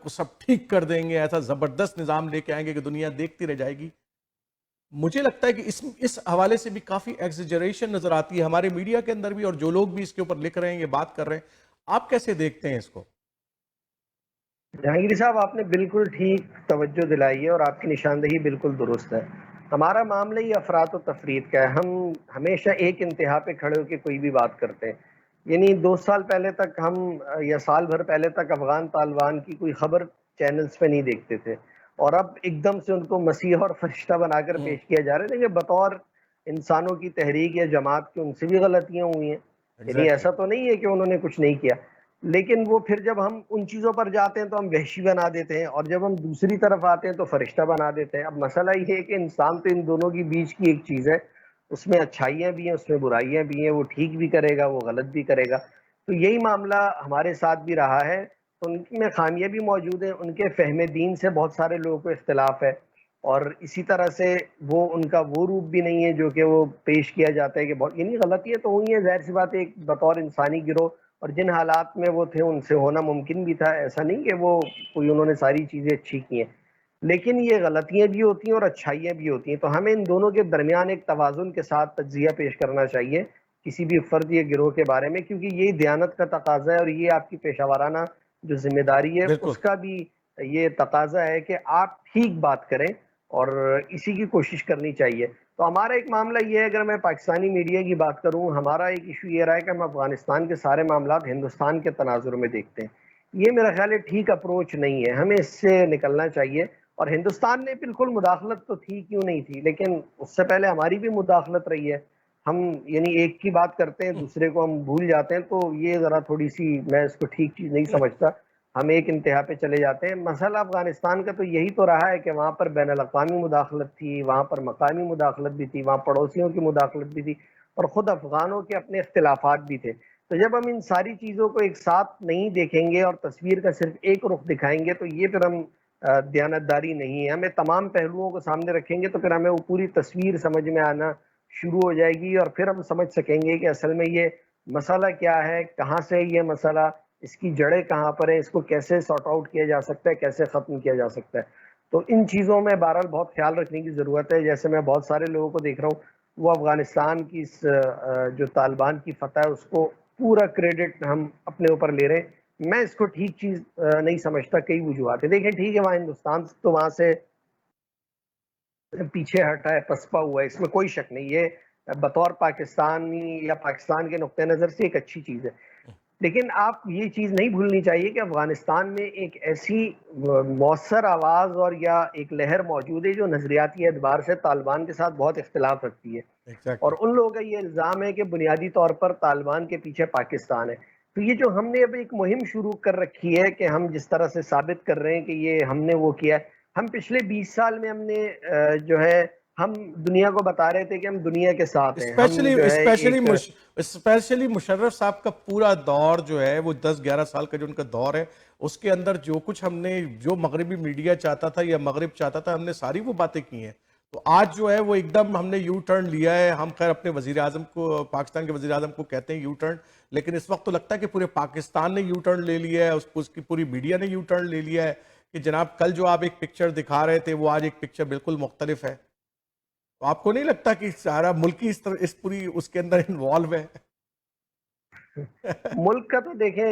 سب ٹھیک کر دیں گے, ایسا زبردست نظام لے کے آئیں گے کہ دنیا دیکھتی رہ جائے گی. مجھے لگتا ہے کہ اس حوالے سے بھی کافی ایگزیجریشن نظر آتی ہے ہمارے میڈیا کے اندر بھی, اور جو لوگ بھی اس کے اوپر لکھ رہے ہیں, یہ بات کر رہے ہیں. آپ کیسے دیکھتے ہیں اس کو؟ جہانگیری صاحب, آپ نے بالکل ٹھیک توجہ دلائی ہے, اور آپ کی نشاندہی بالکل درست ہے. ہمارا معاملہ ہی افراط و تفریط کا ہے. ہم ہمیشہ ایک انتہا پہ کھڑے ہو کے کوئی بھی بات کرتے ہیں. یعنی 2 سال پہلے تک ہم, یا سال بھر پہلے تک افغان طالبان کی کوئی خبر چینلز پہ نہیں دیکھتے تھے, اور اب ایک دم سے ان کو مسیح اور فرشتہ بنا کر پیش کیا جا رہا ہے. لیکن بطور انسانوں کی تحریک یا جماعت کے ان سے بھی غلطیاں ہوئی ہیں. یعنی ایسا تو نہیں ہے کہ انہوں نے کچھ نہیں کیا, لیکن وہ پھر جب ہم ان چیزوں پر جاتے ہیں تو ہم وحشی بنا دیتے ہیں, اور جب ہم دوسری طرف آتے ہیں تو فرشتہ بنا دیتے ہیں. اب مسئلہ یہ ہے کہ انسان تو ان دونوں کی بیچ کی ایک چیز ہے, اس میں اچھائیاں بھی ہیں, اس میں برائیاں بھی ہیں. وہ ٹھیک بھی کرے گا, وہ غلط بھی کرے گا. تو یہی معاملہ ہمارے ساتھ بھی رہا ہے. تو ان میں خامیاں بھی موجود ہیں. ان کے فہم دین سے بہت سارے لوگوں کو اختلاف ہے, اور اسی طرح سے وہ ان کا وہ روپ بھی نہیں ہے جو کہ وہ پیش کیا جاتا ہے کہ بہت, یعنی غلطیاں تو ہوئی ہیں, ظاہر سی بات ہے, ایک بطور انسانی گروہ, اور جن حالات میں وہ تھے ان سے ہونا ممکن بھی تھا. ایسا نہیں کہ وہ کوئی انہوں نے ساری چیزیں اچھی کی ہیں, لیکن یہ غلطیاں بھی ہوتی ہیں اور اچھائیاں بھی ہوتی ہیں. تو ہمیں ان دونوں کے درمیان ایک توازن کے ساتھ تجزیہ پیش کرنا چاہیے کسی بھی فرد یا گروہ کے بارے میں, کیونکہ یہی دیانت کا تقاضا ہے, اور یہ آپ کی پیشہ ورانہ جو ذمہ داری ہے بالکل. اس کا بھی یہ تقاضا ہے کہ آپ ٹھیک بات کریں, اور اسی کی کوشش کرنی چاہیے. تو ہمارا ایک معاملہ یہ ہے, اگر میں پاکستانی میڈیا کی بات کروں, ہمارا ایک ایشو یہ رہا ہے کہ ہم افغانستان کے سارے معاملات ہندوستان کے تناظر میں دیکھتے ہیں. یہ میرا خیال ہے ٹھیک اپروچ نہیں ہے, ہمیں اس سے نکلنا چاہیے. اور ہندوستان نے بالکل مداخلت تو تھی, کیوں نہیں تھی, لیکن اس سے پہلے ہماری بھی مداخلت رہی ہے. ہم یعنی ایک کی بات کرتے ہیں, دوسرے کو ہم بھول جاتے ہیں, تو یہ ذرا تھوڑی سی میں اس کو ٹھیک چیز نہیں سمجھتا. ہم ایک انتہا پہ چلے جاتے ہیں. مسئلہ افغانستان کا تو یہی تو رہا ہے کہ وہاں پر بین الاقوامی مداخلت تھی، وہاں پر مقامی مداخلت بھی تھی، وہاں پڑوسیوں کی مداخلت بھی تھی، اور خود افغانوں کے اپنے اختلافات بھی تھے. تو جب ہم ان ساری چیزوں کو ایک ساتھ نہیں دیکھیں گے اور تصویر کا صرف ایک رخ دکھائیں گے تو یہ پھر ہم دیانتداری نہیں ہے. ہمیں تمام پہلوؤں کو سامنے رکھیں گے تو پھر ہمیں وہ پوری تصویر سمجھ میں آنا شروع ہو جائے گی، اور پھر ہم سمجھ سکیں گے کہ اصل میں یہ مسئلہ کیا ہے، کہاں سے یہ مسئلہ، اس کی جڑیں کہاں پر ہیں، اس کو کیسے سارٹ آؤٹ کیا جا سکتا ہے، کیسے ختم کیا جا سکتا ہے. تو ان چیزوں میں بہرحال بہت خیال رکھنے کی ضرورت ہے. جیسے میں بہت سارے لوگوں کو دیکھ رہا ہوں وہ افغانستان کی جو طالبان کی فتح ہے اس کو پورا کریڈٹ ہم اپنے اوپر لے رہے ہیں. میں اس کو ٹھیک چیز نہیں سمجھتا. کئی وجوہات ہیں. دیکھیں ٹھیک ہے وہاں ہندوستان تو وہاں سے پیچھے ہٹا ہے، پسپا ہوا ہے، اس میں کوئی شک نہیں. یہ بطور پاکستانی یا پاکستان کے نقطہ نظر سے ایک اچھی چیز ہے. لیکن آپ یہ چیز نہیں بھولنی چاہیے کہ افغانستان میں ایک ایسی مؤثر آواز اور یا ایک لہر موجود ہے جو نظریاتی اعتبار سے طالبان کے ساتھ بہت اختلاف رکھتی ہے. اور ایگزیکٹلی. ان لوگوں کا یہ الزام ہے کہ بنیادی طور پر طالبان کے پیچھے پاکستان ہے. تو یہ جو ہم نے اب ایک مہم شروع کر رکھی ہے کہ ہم جس طرح سے ثابت کر رہے ہیں کہ یہ ہم نے وہ کیا ہے، ہم پچھلے 20 سال میں ہم نے جو ہے ہم دنیا کو بتا رہے تھے کہ ہم دنیا کے ساتھ ہیں. ہم اسپیشلی جو ہے اسپیشلی ایک اسپیشلی مشرف صاحب کا پورا دور جو ہے وہ 10-11 سال کا جو ان کا دور ہے اس کے اندر جو کچھ ہم نے، جو مغربی میڈیا چاہتا تھا یا مغرب چاہتا تھا، ہم نے ساری وہ باتیں کی ہیں. تو آج جو ہے وہ ایک دم ہم نے یو ٹرن لیا ہے. ہم خیر اپنے وزیر اعظم کو، پاکستان کے وزیر اعظم کو کہتے ہیں یو ٹرن، لیکن اس وقت تو لگتا ہے کہ پورے پاکستان نے یو ٹرن لے لیا ہے، اس کی پوری میڈیا نے یو ٹرن لے لیا ہے کہ جناب کل جو آپ ایک پکچر دکھا رہے تھے وہ آج ایک پکچر بالکل مختلف ہے. تو آپ کو نہیں لگتا کہ سارا ملک ہی اس پوری اس کے اندر انوالو ہے؟ ملک کا تو دیکھیں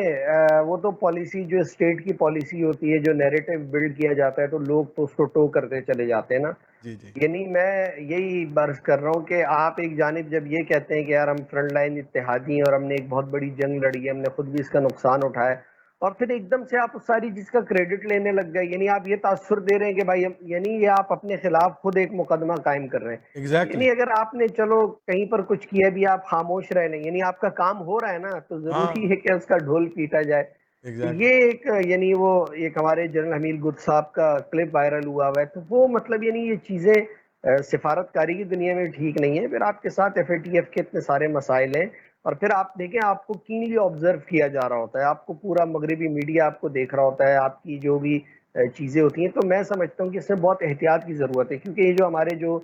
وہ تو پالیسی جو اسٹیٹ کی پالیسی ہوتی ہے، جو نیریٹو بلڈ کیا جاتا ہے تو لوگ تو اس کو ٹو کرتے چلے جاتے ہیں نا. جی جی. یعنی میں یہی برس کر رہا ہوں کہ آپ ایک جانب جب یہ کہتے ہیں کہ یار ہم فرنٹ لائن اتحادی ہیں اور ہم نے ایک بہت بڑی جنگ لڑی ہے، ہم نے خود بھی اس کا نقصان اٹھایا ہے، اور پھر ایک دم سے آپ اس ساری چیز کا کریڈٹ لینے لگ گئے. یعنی آپ یہ تاثر دے رہے ہیں کہ بھائی یعنی یہ آپ اپنے خلاف خود ایک مقدمہ قائم کر رہے ہیں. ایگزیکٹلی. یعنی اگر آپ نے چلو کہیں پر کچھ کیا بھی آپ خاموش رہے نہیں، یعنی آپ کا کام ہو رہا ہے نا، تو ہاں. ضروری ہے کہ اس کا ڈھول پیٹا جائے. ایگزیکٹلی. یہ ایک یعنی وہ ایک ہمارے جنرل حمیل گل صاحب کا کلپ وائرل ہوا ہے، تو وہ مطلب یعنی یہ چیزیں سفارت کاری کی دنیا میں ٹھیک نہیں ہے. پھر آپ کے ساتھ ایف اے ٹی ایف کے اتنے سارے مسائل ہیں، اور پھر آپ دیکھیں آپ کو کینلی آبزرو کیا جا رہا ہوتا ہے، آپ کو پورا مغربی میڈیا آپ کو دیکھ رہا ہوتا ہے، آپ کی جو بھی چیزیں ہوتی ہیں. تو میں سمجھتا ہوں کہ اس میں بہت احتیاط کی ضرورت ہے، کیونکہ یہ جو ہمارے جو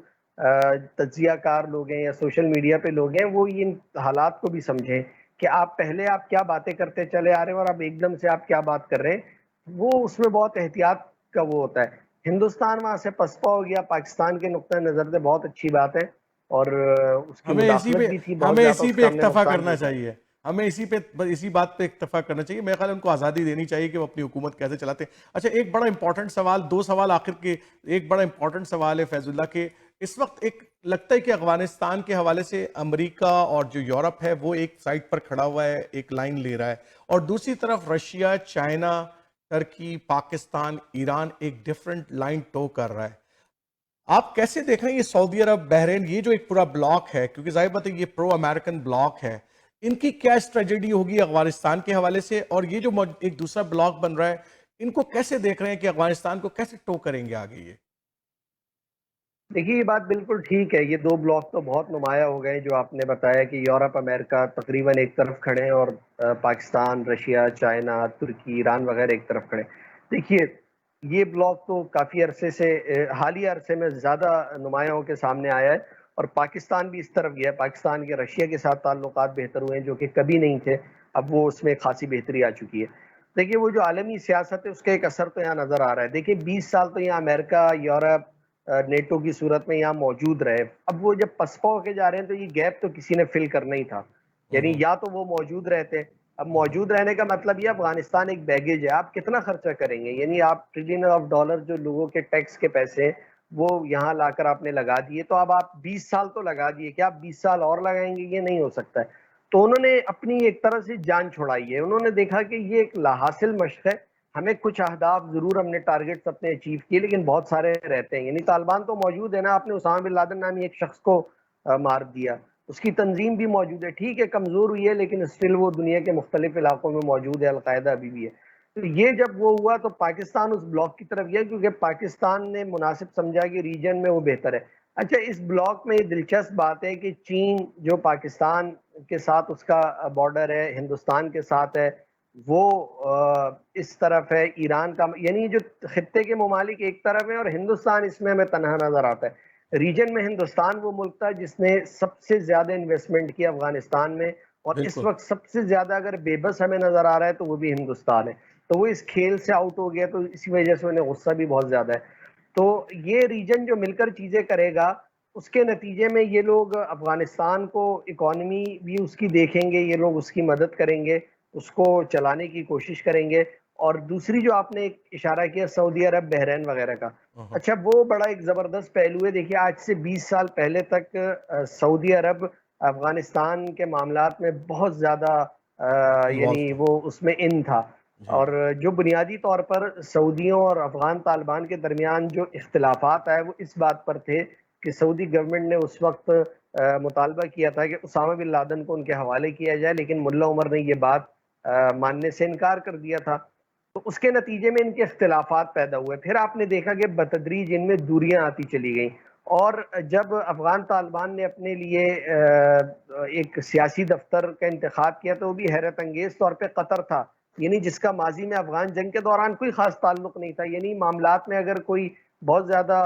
تجزیہ کار لوگ ہیں یا سوشل میڈیا پہ لوگ ہیں وہ ان حالات کو بھی سمجھیں کہ آپ پہلے آپ کیا باتیں کرتے چلے آ رہے ہیں اور اب ایک دم سے آپ کیا بات کر رہے ہیں. وہ اس میں بہت احتیاط کا وہ ہوتا ہے. ہندوستان وہاں سے پسپا ہو گیا، پاکستان کے نقطہ نظر سے بہت اچھی بات ہے، اور اس کی مداخلت بھی تھی بہت زیادہ، اس کا ہم نے اکتفا نقصان بھی کرنا اٹھایا. چاہیے. ہمیں اسی بات پہ اکتفا کرنا چاہیے. میرے خیال ان کو آزادی دینی چاہیے کہ وہ اپنی حکومت کیسے چلاتے ہیں. اچھا ایک بڑا امپورٹنٹ سوال، 2 سوال آخر کے. ایک بڑا امپورٹنٹ سوال ہے فیض اللہ کہ اس وقت ایک لگتا ہے کہ افغانستان کے حوالے سے امریکہ اور جو یورپ ہے وہ ایک سائٹ پر کھڑا ہوا ہے، ایک لائن لے رہا ہے، اور دوسری طرف رشیا، چائنا، ترکی، پاکستان، ایران ایک ڈیفرنٹ لائن ٹو کر رہا ہے. آپ کیسے دیکھ رہے ہیں یہ سعودی عرب، بحرین، یہ جو ایک پورا بلاک ہے، کیونکہ ظاہر بات ہے یہ پرو امریکن بلاک ہے، ان کی کیا اسٹریٹجی ہوگی افغانستان کے حوالے سے، اور یہ جو ایک دوسرا بلاک بن رہا ہے ان کو کیسے دیکھ رہے ہیں کہ افغانستان کو کیسے ٹو کریں گے آگے یہ؟ دیکھیے یہ بات بالکل ٹھیک ہے. یہ دو بلاک تو بہت نمایاں ہو گئے جو آپ نے بتایا کہ یورپ، امریکہ تقریباً ایک طرف کھڑے ہیں اور پاکستان، رشیا، چائنا، ترکی، ایران وغیرہ ایک طرف کھڑے. دیکھیے یہ بلاک تو کافی عرصے سے، حالیہ عرصے میں زیادہ نمایاں ہو کے سامنے آیا ہے، اور پاکستان بھی اس طرف گیا. پاکستان کے رشیا کے ساتھ تعلقات بہتر ہوئے ہیں جو کہ کبھی نہیں تھے، اب وہ اس میں خاصی بہتری آ چکی ہے. دیکھیے وہ جو عالمی سیاست ہے اس کا ایک اثر تو یہاں نظر آ رہا ہے. دیکھیے 20 سال تو یہاں امریکہ، یورپ، نیٹو کی صورت میں یہاں موجود رہے. اب وہ جب پسپا ہو کے جا رہے ہیں تو یہ گیپ تو کسی نے فل کرنا ہی تھا. یعنی یا تو وہ موجود رہتے. اب موجود رہنے کا مطلب یہ افغانستان ایک بیگیج ہے، آپ کتنا خرچہ کریں گے؟ یعنی آپ ٹریلین آف ڈالر جو لوگوں کے ٹیکس کے پیسے وہ یہاں لا کر آپ نے لگا دیے، تو اب آپ 20 سال تو لگا دیے، کیا آپ 20 سال اور لگائیں گے؟ یہ نہیں ہو سکتا ہے. تو انہوں نے اپنی ایک طرح سے جان چھوڑائی ہے. انہوں نے دیکھا کہ یہ ایک لا حاصل مشق ہے، ہمیں کچھ اہداف ضرور ہم نے ٹارگٹس اپنے اچیو کیے لیکن بہت سارے رہتے ہیں. یعنی طالبان تو موجود ہے نا، آپ نے اسامہ بن لادن نامی ایک شخص کو مار دیا، اس کی تنظیم بھی موجود ہے، ٹھیک ہے کمزور ہوئی ہے لیکن اسٹل وہ دنیا کے مختلف علاقوں میں موجود ہے، القاعدہ ابھی بھی ہے. تو یہ جب وہ ہوا تو پاکستان اس بلاک کی طرف گیا کیونکہ پاکستان نے مناسب سمجھا کہ ریجن میں وہ بہتر ہے. اچھا اس بلاک میں یہ دلچسپ بات ہے کہ چین جو پاکستان کے ساتھ اس کا بارڈر ہے، ہندوستان کے ساتھ ہے، وہ اس طرف ہے ایران کا، یعنی جو خطے کے ممالک ایک طرف ہیں اور ہندوستان اس میں ہمیں تنہا نظر آتا ہے. ریجن میں ہندوستان وہ ملک تھا جس نے سب سے زیادہ انویسٹمنٹ کیا افغانستان میں، اور اس بالکل. وقت سب سے زیادہ اگر بے بس ہمیں نظر آ رہا ہے تو وہ بھی ہندوستان ہے. تو وہ اس کھیل سے آؤٹ ہو گیا، تو اسی وجہ سے انہیں غصہ بھی بہت زیادہ ہے. تو یہ ریجن جو مل کر چیزیں کرے گا، اس کے نتیجے میں یہ لوگ افغانستان کو اکانومی بھی اس کی دیکھیں گے، یہ لوگ اس کی مدد کریں گے، اس کو چلانے کی کوشش کریں گے. اور دوسری جو آپ نے ایک اشارہ کیا سعودی عرب بحرین وغیرہ کا، اچھا وہ بڑا ایک زبردست پہلو ہے. دیکھیے آج سے 20 سال پہلے تک سعودی عرب افغانستان کے معاملات میں بہت زیادہ انوالو یعنی تھا. وہ اس میں ان تھا. جی. اور جو بنیادی طور پر سعودیوں اور افغان طالبان کے درمیان جو اختلافات آئے وہ اس بات پر تھے کہ سعودی گورنمنٹ نے اس وقت مطالبہ کیا تھا کہ اسامہ بن لادن کو ان کے حوالے کیا جائے، لیکن ملا عمر نے یہ بات ماننے سے انکار کر دیا تھا. تو اس کے نتیجے میں ان کے اختلافات پیدا ہوئے. پھر آپ نے دیکھا کہ بتدریج ان میں دوریاں آتی چلی گئیں، اور جب افغان طالبان نے اپنے لیے ایک سیاسی دفتر کا انتخاب کیا تو وہ بھی حیرت انگیز طور پہ قطر تھا، یعنی جس کا ماضی میں افغان جنگ کے دوران کوئی خاص تعلق نہیں تھا. یعنی معاملات میں اگر کوئی بہت زیادہ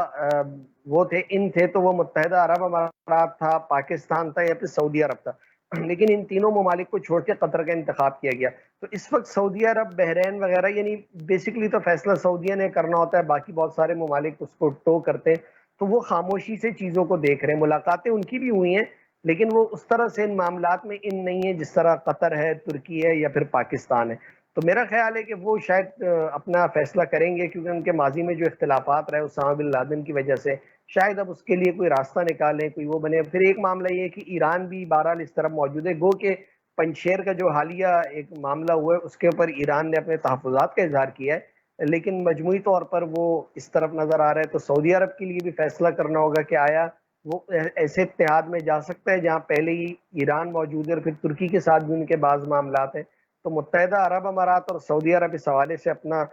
وہ تھے ان تھے تو وہ متحدہ عرب امارات تھا، پاکستان تھا یا پھر سعودی عرب تھا. لیکن ان تینوں ممالک کو چھوڑ کے قطر کا انتخاب کیا گیا. تو اس وقت سعودی عرب بحرین وغیرہ، یعنی بیسیکلی تو فیصلہ سعودیہ نے کرنا ہوتا ہے، باقی بہت سارے ممالک اس کو ٹو کرتے ہیں. تو وہ خاموشی سے چیزوں کو دیکھ رہے ہیں. ملاقاتیں ان کی بھی ہوئی ہیں لیکن وہ اس طرح سے ان معاملات میں ان نہیں ہے جس طرح قطر ہے، ترکی ہے یا پھر پاکستان ہے. تو میرا خیال ہے کہ وہ شاید اپنا فیصلہ کریں گے کیونکہ ان کے ماضی میں جو اختلافات رہے اسامہ بن لادن کی وجہ سے، شاید اب اس کے لیے کوئی راستہ نکالیں، کوئی وہ بنے. پھر ایک معاملہ یہ ہے کہ ایران بھی بہرحال اس طرف موجود ہے. گو کہ پنشیر کا جو حالیہ ایک معاملہ ہوا ہے اس کے اوپر ایران نے اپنے تحفظات کا اظہار کیا ہے، لیکن مجموعی طور پر وہ اس طرف نظر آ رہا ہے. تو سعودی عرب کے لیے بھی فیصلہ کرنا ہوگا کہ آیا وہ ایسے اتحاد میں جا سکتا ہے جہاں پہلے ہی ایران موجود ہے اور پھر ترکی کے ساتھ بھی ان کے بعض معاملات ہیں. تو متحدہ عرب امارات اور سعودی عرب اس حوالے سے اپنا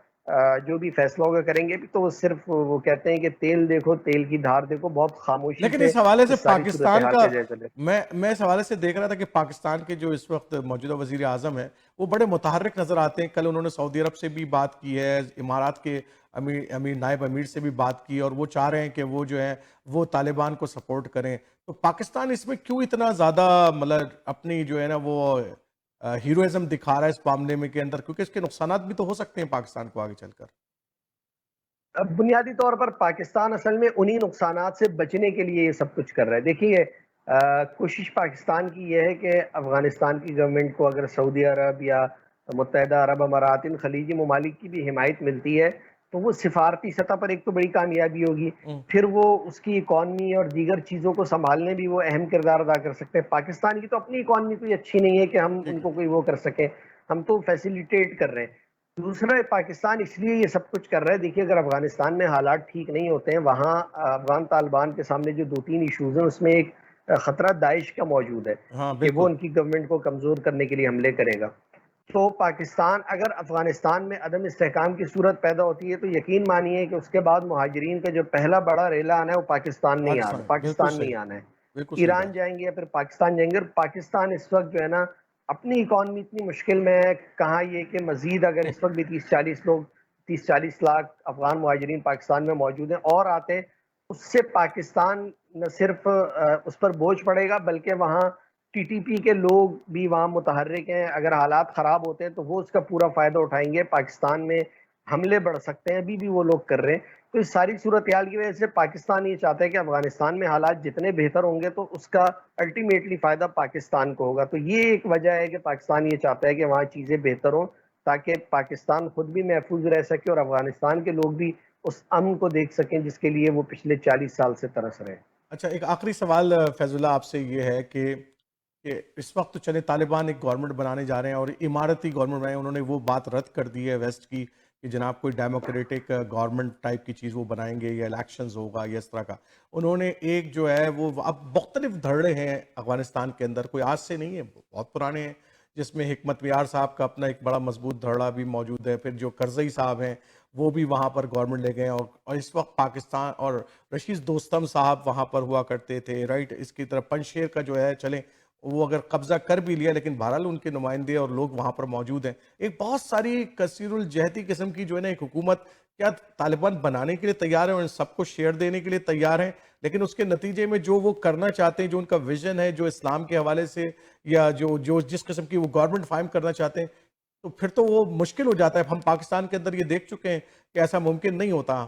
جو بھی فیصلہ ہوگا کریں گے. تو وہ صرف وہ کہتے ہیں کہ تیل دیکھو، تیل کی دھار دیکھو، بہت خاموشی لیکن سے اس حوالے سے اس ساری پاکستان صورتحال کا کا جائزہ لیں. میں اس حوالے سے دیکھ رہا تھا کہ پاکستان کے جو اس وقت موجودہ وزیر اعظم ہیں وہ بڑے متحرک نظر آتے ہیں. کل انہوں نے سعودی عرب سے بھی بات کی ہے، امارات کے امیر نائب امیر سے بھی بات کی، اور وہ چاہ رہے ہیں کہ وہ جو ہے وہ طالبان کو سپورٹ کریں. تو پاکستان اس میں کیوں اتنا زیادہ مطلب اپنی جو ہے نا وہ ہیروئزم دکھا رہا ہے اس معاملے میں کے اندر، کیونکہ اس کے نقصانات بھی تو ہو سکتے ہیں پاکستان کو آگے چل کر. اب بنیادی طور پر پاکستان اصل میں انہی نقصانات سے بچنے کے لیے یہ سب کچھ کر رہا ہے. دیکھیے کوشش پاکستان کی یہ ہے کہ افغانستان کی گورنمنٹ کو اگر سعودی عرب یا متحدہ عرب امارات ان خلیجی ممالک کی بھی حمایت ملتی ہے تو وہ سفارتی سطح پر ایک تو بڑی کامیابی ہوگی. پھر وہ اس کی اکانومی اور دیگر چیزوں کو سنبھالنے بھی وہ اہم کردار ادا کر سکتے ہیں. پاکستان کی تو اپنی اکانومی کوئی اچھی نہیں ہے کہ ہم ٹھیک ان ہے. کو کوئی وہ کر سکیں، ہم تو فیسیلیٹیٹ کر رہے ہیں. دوسرا پاکستان اس لیے یہ سب کچھ کر رہا ہے. دیکھیے اگر افغانستان میں حالات ٹھیک نہیں ہوتے ہیں، وہاں افغان طالبان کے سامنے جو 2-3 ایشوز ہیں اس میں ایک خطرہ داعش کا موجود ہے ہاں کہ وہ بالکل. ان کی گورنمنٹ کو کمزور کرنے کے لیے حملے کرے گا. تو پاکستان اگر افغانستان میں عدم استحکام کی صورت پیدا ہوتی ہے تو یقین مانیے کہ اس کے بعد مہاجرین کا جو پہلا بڑا ریلا آنا ہے وہ بالکل پاکستان صحیح. نہیں آنا ہے. بالکل صحیح ایران بات. جائیں گے یا پھر پاکستان جائیں گے. اور پاکستان اس وقت جو ہے نا اپنی اکانومی اتنی مشکل میں ہے، کہاں یہ کہ مزید اگر اس وقت بھی 30-40 لاکھ افغان مہاجرین پاکستان میں موجود ہیں اور آتے ہیں، اس سے پاکستان نہ صرف اس پر بوجھ پڑے گا بلکہ وہاں ٹی ٹی پی کے لوگ بھی وہاں متحرک ہیں. اگر حالات خراب ہوتے ہیں تو وہ اس کا پورا فائدہ اٹھائیں گے. پاکستان میں حملے بڑھ سکتے ہیں، ابھی بھی وہ لوگ کر رہے ہیں. تو اس ساری صورتحال کی وجہ سے پاکستان یہ چاہتا ہے کہ افغانستان میں حالات جتنے بہتر ہوں گے تو اس کا الٹیمیٹلی فائدہ پاکستان کو ہوگا. تو یہ ایک وجہ ہے کہ پاکستان یہ چاہتا ہے کہ وہاں چیزیں بہتر ہوں تاکہ پاکستان خود بھی محفوظ رہ سکے اور افغانستان کے لوگ بھی اس امن کو دیکھ سکیں جس کے لیے وہ پچھلے 40 سال سے ترس رہے ہیں. اچھا ایک آخری سوال فیض اللہ آپ سے یہ ہے کہ اس وقت تو چلے طالبان ایک گورنمنٹ بنانے جا رہے ہیں اور امارتی گورنمنٹ بنائے، انہوں نے وہ بات رد کر دی ہے ویسٹ کی کہ جناب کوئی ڈیموکریٹک گورنمنٹ ٹائپ کی چیز وہ بنائیں گے یا الیکشنز ہوگا یا اس طرح کا. انہوں نے ایک جو ہے وہ اب مختلف دھڑے ہیں افغانستان کے اندر، کوئی آج سے نہیں ہے، بہت پرانے ہیں، جس میں حکمت میار صاحب کا اپنا ایک بڑا مضبوط دھڑا بھی موجود ہے، پھر جو کرزئی صاحب ہیں وہ بھی وہاں پر گورنمنٹ لے گئے ہیں، اور اس وقت پاکستان اور رشید دوستم صاحب وہاں پر ہوا کرتے تھے، رائٹ. اس کی طرف پنجشیر کا جو ہے چلیں وہ اگر قبضہ کر بھی لیا لیکن بہرحال ان کے نمائندے اور لوگ وہاں پر موجود ہیں. ایک بہت ساری کثیر الجہتی قسم کی جو ہے نا ایک حکومت کیا طالبان بنانے کے لیے تیار ہیں اور ان سب کو شیئر دینے کے لیے تیار ہیں، لیکن اس کے نتیجے میں جو وہ کرنا چاہتے ہیں، جو ان کا ویژن ہے، جو اسلام کے حوالے سے یا جو جس قسم کی وہ گورنمنٹ فائم کرنا چاہتے ہیں، تو پھر تو وہ مشکل ہو جاتا ہے. ہم پاکستان کے اندر یہ دیکھ چکے ہیں کہ ایسا ممکن نہیں ہوتا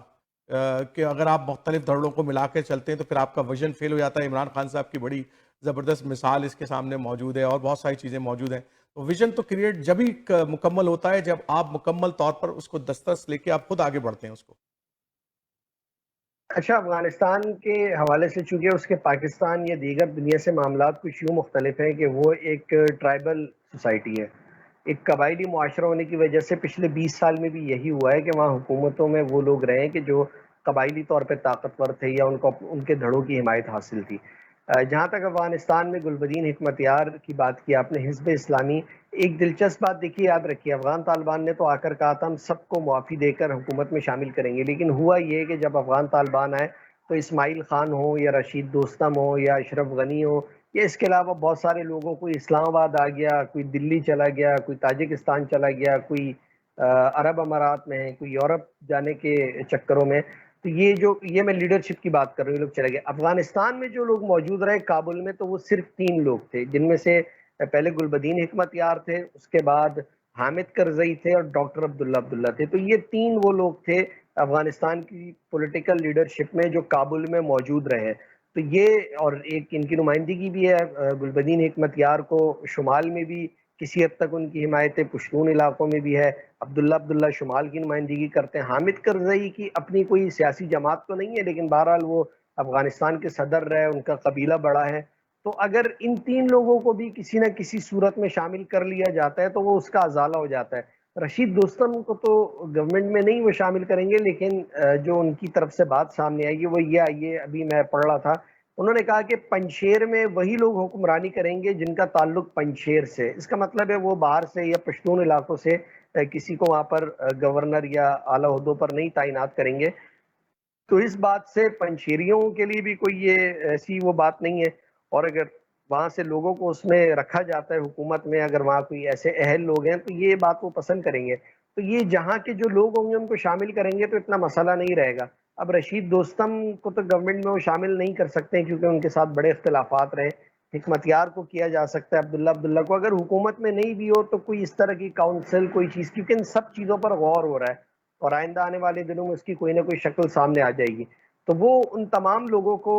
کہ اگر آپ مختلف دھڑوں کو ملا کے چلتے ہیں تو پھر آپ کا ویژن فیل ہو جاتا ہے. عمران خان صاحب کی بڑی زبردست مثال اس کے سامنے موجود ہے اور بہت ساری چیزیں موجود ہیں. تو ویژن تو کریٹ جب ہی مکمل ہوتا ہے جب آپ مکمل طور پر اس کو دسترس لے کے آپ خود آگے بڑھتے ہیں اس کو. اچھا، افغانستان کے حوالے سے چونکہ اس کے پاکستان یا دیگر دنیا سے معاملات کچھ یوں مختلف ہیں کہ وہ ایک ٹرائبل سوسائٹی ہے، ایک قبائلی معاشرہ ہونے کی وجہ سے پچھلے 20 سال میں بھی یہی ہوا ہے کہ وہاں حکومتوں میں وہ لوگ رہے ہیں کہ جو قبائلی طور پہ طاقتور تھے یا ان کو ان کے دھڑوں کی حمایت حاصل تھی. جہاں تک افغانستان میں گلبدین حکمت یار کی بات کی آپ نے، حزب اسلامی، ایک دلچسپ بات دیکھیے، یاد رکھیے، افغان طالبان نے تو آ کر کہا تھا ہم سب کو معافی دے کر حکومت میں شامل کریں گے، لیکن ہوا یہ کہ جب افغان طالبان آئے تو اسماعیل خان ہو یا رشید دوستم ہو یا اشرف غنی ہو یا اس کے علاوہ بہت سارے لوگوں، کوئی اسلام آباد آ گیا، کوئی دلی چلا گیا، کوئی تاجکستان چلا گیا، کوئی عرب امارات میں ہے، کوئی یورپ جانے کے چکروں میں. تو یہ میں لیڈرشپ کی بات کر رہا ہوں، یہ لوگ چلے گئے. افغانستان میں جو لوگ موجود رہے کابل میں تو وہ صرف 3 لوگ تھے، جن میں سے پہلے گلبدین حکمت یار تھے، اس کے بعد حامد کرزئی تھے اور ڈاکٹر عبداللہ تھے. تو یہ 3 وہ لوگ تھے افغانستان کی پولیٹیکل لیڈرشپ میں جو کابل میں موجود رہے. تو یہ اور ایک ان کی نمائندگی بھی ہے گلبدین حکمت یار کو شمال میں بھی کسی حد تک ان کی حمایت پشتون علاقوں میں بھی ہے، عبداللہ شمال کی نمائندگی کرتے ہیں. حامد کرزئی کی اپنی کوئی سیاسی جماعت تو نہیں ہے لیکن بہرحال وہ افغانستان کے صدر رہے، ان کا قبیلہ بڑا ہے. تو اگر ان 3 لوگوں کو بھی کسی نہ کسی صورت میں شامل کر لیا جاتا ہے تو وہ اس کا ازالہ ہو جاتا ہے. رشید دوستم کو تو گورنمنٹ میں نہیں وہ شامل کریں گے، لیکن جو ان کی طرف سے بات سامنے آئی ہے وہ یہ آئی ہے، ابھی میں پڑھ رہا تھا، انہوں نے کہا کہ پنجشیر میں وہی لوگ حکمرانی کریں گے جن کا تعلق پنجشیر سے. اس کا مطلب ہے وہ باہر سے یا پشتون علاقوں سے کسی کو وہاں پر گورنر یا اعلیٰ عہدوں پر نہیں تعینات کریں گے. تو اس بات سے پنجشیریوں کے لیے بھی کوئی یہ ایسی وہ بات نہیں ہے، اور اگر وہاں سے لوگوں کو اس میں رکھا جاتا ہے حکومت میں، اگر وہاں کوئی ایسے اہل لوگ ہیں تو یہ بات وہ پسند کریں گے. تو یہ جہاں کے جو لوگ ہوں گے ان کو شامل کریں گے تو اتنا مسئلہ نہیں رہے گا. اب رشید دوستم کو تو گورنمنٹ میں وہ شامل نہیں کر سکتے کیونکہ ان کے ساتھ بڑے اختلافات رہے. حکمت یار کو کیا جا سکتا ہے، عبداللہ کو اگر حکومت میں نہیں بھی ہو تو کوئی اس طرح کی کاؤنسل کوئی چیز، کیونکہ ان سب چیزوں پر غور ہو رہا ہے اور آئندہ آنے والے دنوں میں اس کی کوئی نہ کوئی شکل سامنے آ جائے گی. تو وہ ان تمام لوگوں کو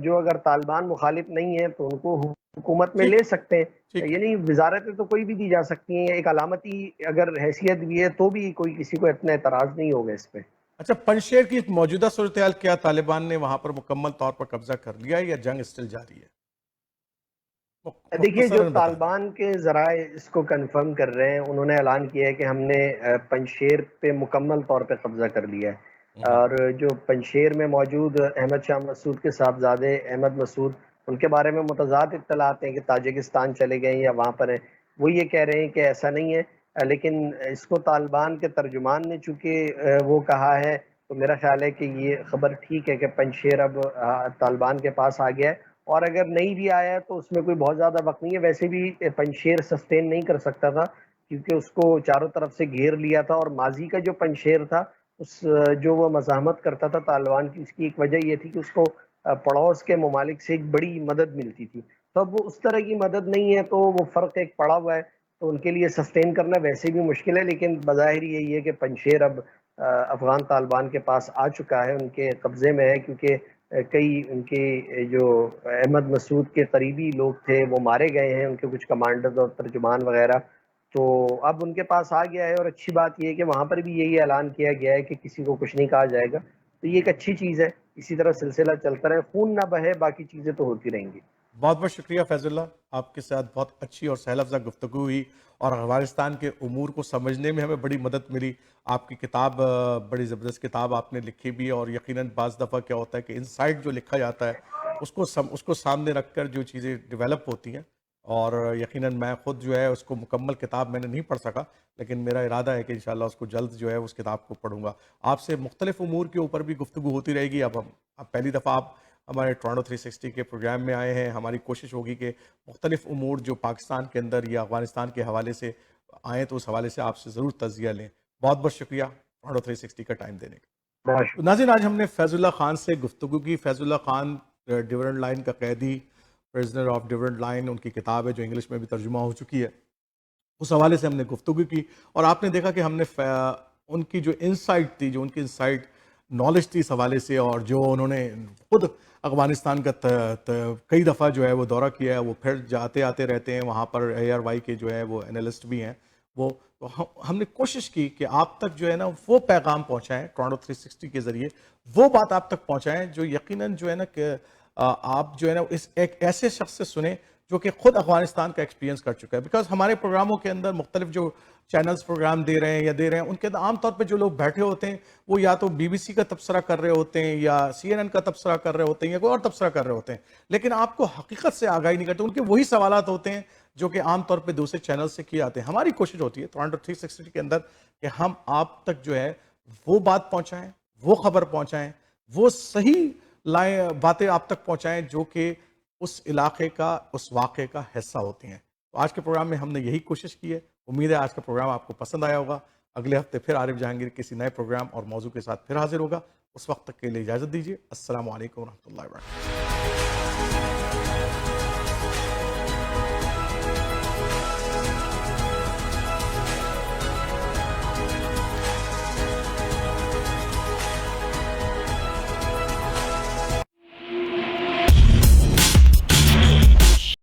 جو اگر طالبان مخالف نہیں ہیں تو ان کو حکومت میں ٹھیک لے سکتے ہیں، ٹھیک یعنی وزارتیں تو کوئی بھی دی جا سکتی ہیں، ایک علامتی اگر حیثیت بھی ہے تو بھی کوئی کسی کو اتنا اعتراض نہیں ہوگا اس پہ. اچھا، پنجشیر کی موجودہ صورتحال کیا طالبان نے وہاں پر مکمل طور پر قبضہ کر لیا ہے یا جنگ اسٹل جاری ہے؟ دیکھیے، جو مختصراً بتا دیں. طالبان کے ذرائع اس کو کنفرم کر رہے ہیں، انہوں نے اعلان کیا ہے کہ ہم نے پنجشیر پہ مکمل طور پہ قبضہ کر لیا ہے. اور جو پنجشیر میں موجود احمد شاہ مسعود کے صاحبزادے احمد مسعود، ان کے بارے میں متضاد اطلاعات ہیں کہ تاجکستان چلے گئے یا وہاں پر ہیں. وہ یہ کہہ رہے ہیں کہ ایسا نہیں ہے، لیکن اس کو طالبان کے ترجمان نے چونکہ وہ کہا ہے تو میرا خیال ہے کہ یہ خبر ٹھیک ہے کہ پنجشیر اب طالبان کے پاس آ گیا ہے. اور اگر نہیں بھی آیا تو اس میں کوئی بہت زیادہ وقت نہیں ہے. ویسے بھی پنجشیر سسٹین نہیں کر سکتا تھا کیونکہ اس کو چاروں طرف سے گھیر لیا تھا، اور ماضی کا جو پنجشیر تھا اس جو وہ مزاحمت کرتا تھا طالبان کی، اس کی ایک وجہ یہ تھی کہ اس کو پڑوس کے ممالک سے ایک بڑی مدد ملتی تھی. تو اب وہ اس طرح کی مدد نہیں ہے تو وہ فرق ایک پڑا ہوا ہے، تو ان کے لیے سسٹین کرنا ویسے بھی مشکل ہے. لیکن بظاہر یہی ہے کہ پنجشیر اب افغان طالبان کے پاس آ چکا ہے، ان کے قبضے میں ہے، کیونکہ کئی ان کے جو احمد مسعود کے قریبی لوگ تھے وہ مارے گئے ہیں، ان کے کچھ کمانڈرز اور ترجمان وغیرہ. تو اب ان کے پاس آ گیا ہے، اور اچھی بات یہ ہے کہ وہاں پر بھی یہی اعلان کیا گیا ہے کہ کسی کو کچھ نہیں کہا جائے گا. تو یہ ایک اچھی چیز ہے، اسی طرح سلسلہ چلتا رہے، خون نہ بہے، باقی چیزیں تو ہوتی رہیں گی. بہت بہت شکریہ فیض اللہ، آپ کے ساتھ بہت اچھی اور سہل افزا گفتگو ہوئی اور افغانستان کے امور کو سمجھنے میں ہمیں بڑی مدد ملی. آپ کی کتاب بڑی زبردست کتاب آپ نے لکھی بھی ہے، اور یقیناً بعض دفعہ کیا ہوتا ہے کہ انسائٹ جو لکھا جاتا ہے اس کو سامنے رکھ کر جو چیزیں ڈیولپ ہوتی ہیں اور یقیناً میں خود جو ہے اس کو مکمل کتاب میں نے نہیں پڑھ سکا، لیکن میرا ارادہ ہے کہ انشاءاللہ اس کو جلد جو ہے اس کتاب کو پڑھوں گا۔ آپ سے مختلف امور کے اوپر بھی گفتگو ہوتی رہے گی۔ اب پہلی دفعہ آپ ہمارے ٹورانٹو 360 کے پروگرام میں آئے ہیں، ہماری کوشش ہوگی کہ مختلف امور جو پاکستان کے اندر یا افغانستان کے حوالے سے آئیں تو اس حوالے سے آپ سے ضرور تجزیہ لیں۔ بہت بہت شکریہ ٹورانٹو 360 کا ٹائم دینے کا۔ بہت تو ناظرین، آج ہم نے فیض اللہ خان سے گفتگو کی۔ فیض اللہ خان ڈیورنٹ لائن کا قیدی، پرزنر آف ڈیورنٹ لائن ان کی کتاب ہے جو انگلش میں بھی ترجمہ ہو چکی ہے، اس حوالے سے ہم نے گفتگو کی، اور آپ نے دیکھا کہ ہم نے ان کی جو انسائٹ تھی، جو ان کی انسائٹ نالج تھی اس حوالے سے، اور جو انہوں نے خود افغانستان کا کئی دفعہ جو ہے وہ دورہ کیا ہے، وہ پھر جاتے آتے رہتے ہیں وہاں پر، ARY کے جو ہے وہ انالسٹ بھی ہیں وہ، تو ہم نے کوشش کی کہ آپ تک جو ہے نا وہ پیغام پہنچائیں، ٹورانٹو 360 کے ذریعے وہ بات آپ تک پہنچائیں جو یقیناً جو ہے نا کہ آپ جو ہے نا اس ایک ایسے شخص سے سنیں جو کہ خود افغانستان کا ایکسپیرینس کر چکا ہے۔ بیکاز ہمارے پروگراموں کے اندر مختلف جو چینلز پروگرام دے رہے ہیں یا دے رہے ہیں، ان کے اندر عام طور پہ جو لوگ بیٹھے ہوتے ہیں وہ یا تو BBC کا تبصرہ کر رہے ہوتے ہیں، یا CNN کا تبصرہ کر رہے ہوتے ہیں، یا کوئی اور تبصرہ کر رہے ہوتے ہیں، لیکن آپ کو حقیقت سے آگاہی نہیں کرتے۔ ان کے وہی سوالات ہوتے ہیں جو کہ عام طور پہ دوسرے چینل سے کیے آتے ہیں۔ ہماری کوشش ہوتی ہے ٹورانٹو 360 کے اندر کہ ہم آپ تک جو ہے وہ بات پہنچائیں، وہ خبر پہنچائیں، وہ صحیح باتیں آپ تک پہنچائیں جو کہ اس علاقے کا، اس واقعے کا حصہ ہوتی ہیں۔ تو آج کے پروگرام میں ہم نے یہی کوشش کی ہے۔ امید ہے آج کا پروگرام آپ کو پسند آیا ہوگا۔ اگلے ہفتے پھر عارف جہانگیر کسی نئے پروگرام اور موضوع کے ساتھ پھر حاضر ہوگا۔ اس وقت تک کے لیے اجازت دیجیے۔ السلام علیکم ورحمۃ اللہ وبرکاتہ۔